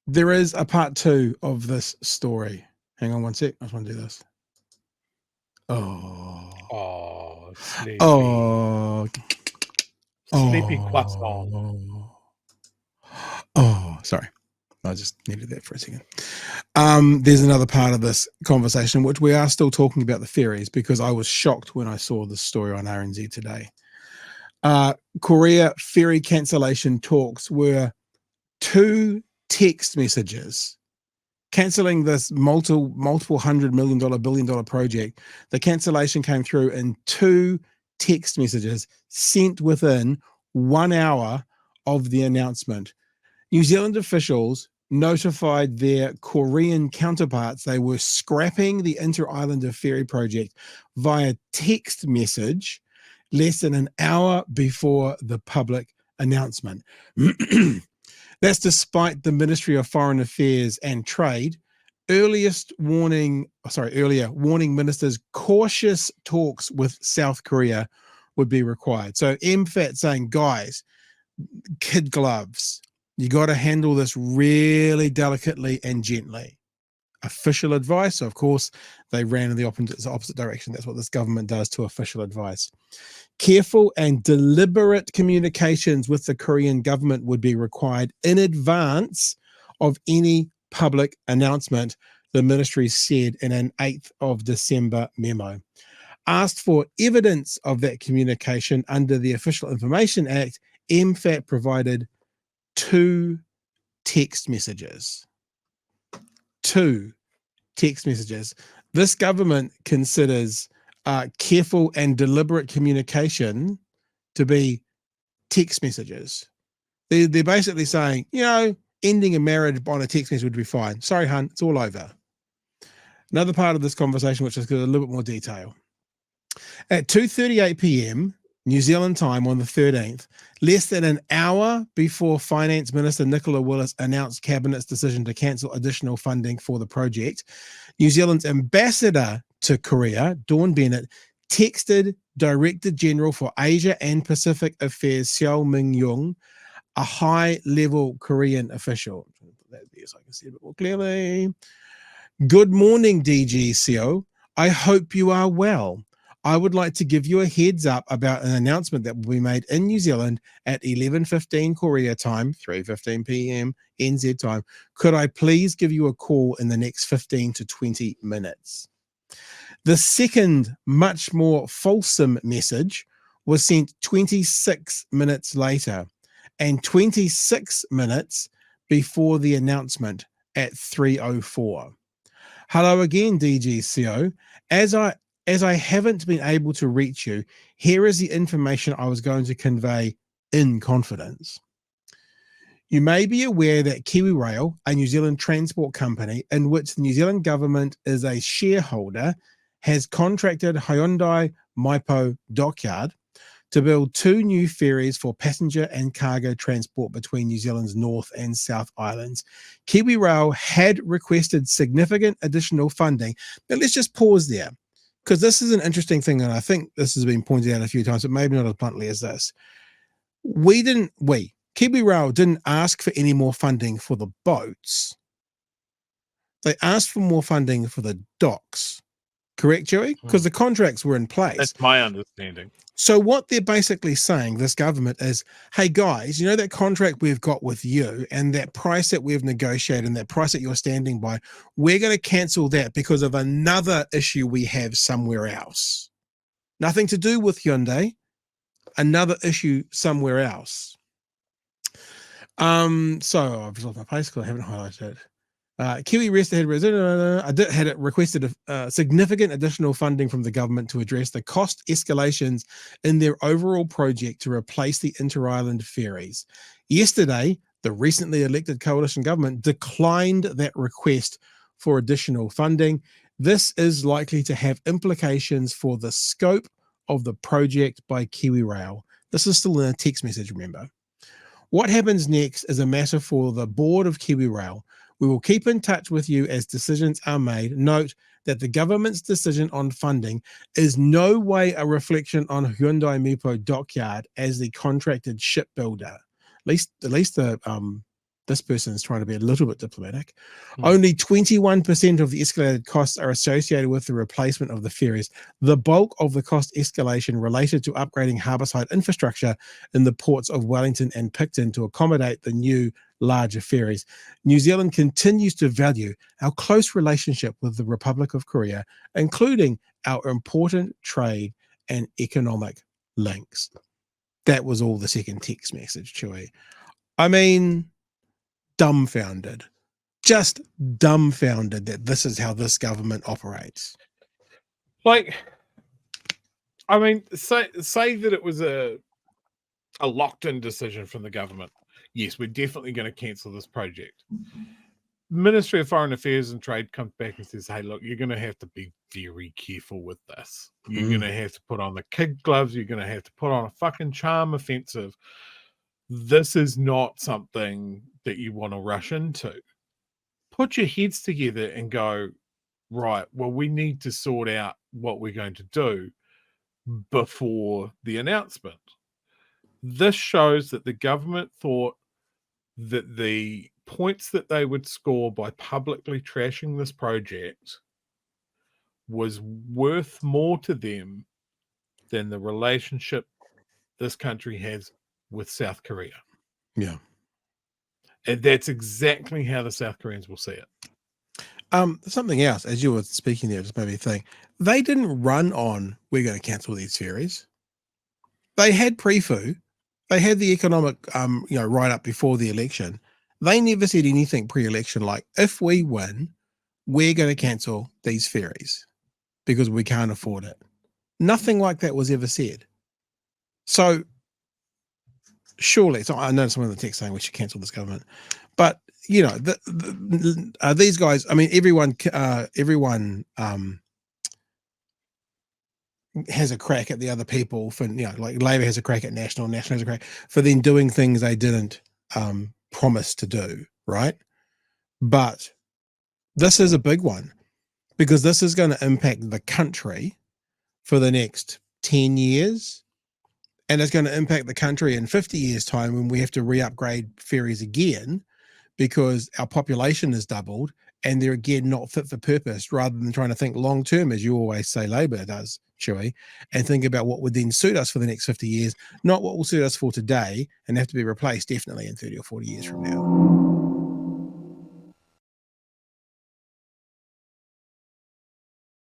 There is a part 2 of this story. Hang on one sec. I just want to do this. Oh, sleepy. Oh. Sleepy croissant. Sorry. I just needed that for a second. There's another part of this conversation, which we are still talking about the ferries, because I was shocked when I saw this story on RNZ today. Korea ferry cancellation talks were 2 text messages canceling this multiple $100 million, billion-dollar project. The cancellation came through in 2 text messages sent within 1 hour of the announcement. New Zealand officials notified their Korean counterparts they were scrapping the Inter-Islander ferry project via text message less than an hour before the public announcement. That's despite the Ministry of Foreign Affairs and Trade earlier warning ministers cautious talks with South Korea would be required. So MFAT saying, guys, kid gloves, you got to handle this really delicately and gently. Official advice, of course, they ran in the opposite direction. That's what this government does to official advice. Careful and deliberate communications with the Korean government would be required in advance of any public announcement, the ministry said in an 8th of December memo. Asked for evidence of that communication under the Official Information Act, MFAT provided 2 text messages. 2 text messages. This government considers careful and deliberate communication to be text messages. They're basically saying, ending a marriage on a text message would be fine. Sorry, hun, it's all over. Another part of this conversation, which has got a little bit more detail. At 2:38 p.m. New Zealand time on the 13th, less than an hour before Finance Minister Nicola Willis announced Cabinet's decision to cancel additional funding for the project, New Zealand's ambassador to Korea, Dawn Bennett, texted Director General for Asia and Pacific Affairs Seo Ming-young, a high-level Korean official. Put that there so I can see it a bit more clearly. Good morning, DG Seo. I hope you are well. I would like to give you a heads up about an announcement that will be made in New Zealand at 11:15 Korea time, 3:15 p.m. NZ time. Could I please give you a call in the next 15 to 20 minutes? The second, much more fulsome message was sent 26 minutes later and 26 minutes before the announcement at 3:04. Hello again, DGCO. As I haven't been able to reach you, here is the information I was going to convey in confidence. You may be aware that Kiwi Rail, a New Zealand transport company in which the New Zealand government is a shareholder, has contracted Hyundai Maipo Dockyard to build 2 new ferries for passenger and cargo transport between New Zealand's North and South Islands. Kiwi Rail had requested significant additional funding, but let's just pause there, because this is an interesting thing, and I think this has been pointed out a few times, but maybe not as bluntly as this. Kiwi Rail didn't ask for any more funding for the boats. They asked for more funding for the docks. Correct, Joey? Because the contracts were in place. That's my understanding. So what they're basically saying, this government, is, hey guys, you know that contract we've got with you and that price that we've negotiated and that price that you're standing by, we're going to cancel that because of another issue we have somewhere else. Nothing to do with Hyundai, another issue somewhere else. So I've just lost my place because I haven't highlighted it. Kiwi Rest had requested significant additional funding from the government to address the cost escalations in their overall project to replace the inter-island ferries. Yesterday, the recently elected coalition government declined that request for additional funding. This is likely to have implications for the scope of the project by Kiwi Rail. This is still in a text message, remember. What happens next is a matter for the board of Kiwi Rail. We will keep in touch with you as decisions are made. Note that the government's decision on funding is no way a reflection on Hyundai Mipo Dockyard as the contracted shipbuilder. At least the this person is trying to be a little bit diplomatic. Hmm. Only 21% of the escalated costs are associated with the replacement of the ferries. The bulk of the cost escalation related to upgrading harbourside infrastructure in the ports of Wellington and Picton to accommodate the new larger ferries. New Zealand continues to value our close relationship with the Republic of Korea, including our important trade and economic links. That was all the second text message, Chewy. I mean, dumbfounded. Just dumbfounded that this is how this government operates. Like, I mean, say that it was a locked-in decision from the government. Yes, we're definitely going to cancel this project. Ministry of Foreign Affairs and Trade comes back and says, hey, look, you're going to have to be very careful with this. You're going to have to put on the kid gloves. You're going to have to put on a fucking charm offensive. This is not something that you want to rush into. Put your heads together and go, right, well, we need to sort out what we're going to do before the announcement. This shows that the government thought that the points that they would score by publicly trashing this project was worth more to them than the relationship this country has with South Korea. Yeah. And that's exactly how the South Koreans will see it. Something else, as you were speaking there, just made me think. They didn't run on, we're going to cancel these ferries. They had pre-fu. They had the economic, right up before the election. They never said anything pre-election like, if we win, we're going to cancel these ferries because we can't afford it. Nothing like that was ever said. So surely, so I know someone in the text saying we should cancel this government, but these guys, I mean, everyone has a crack at the other people for, like Labor has a crack at National has a crack for then doing things they didn't promise to do, right? But this is a big one because this is going to impact the country for the next 10 years. And it's going to impact the country in 50 years' time when we have to re-upgrade ferries again because our population has doubled and they're again not fit for purpose, rather than trying to think long term, as you always say Labor does, Chewy, and think about what would then suit us for the next 50 years, not what will suit us for today and have to be replaced definitely in 30 or 40 years from now.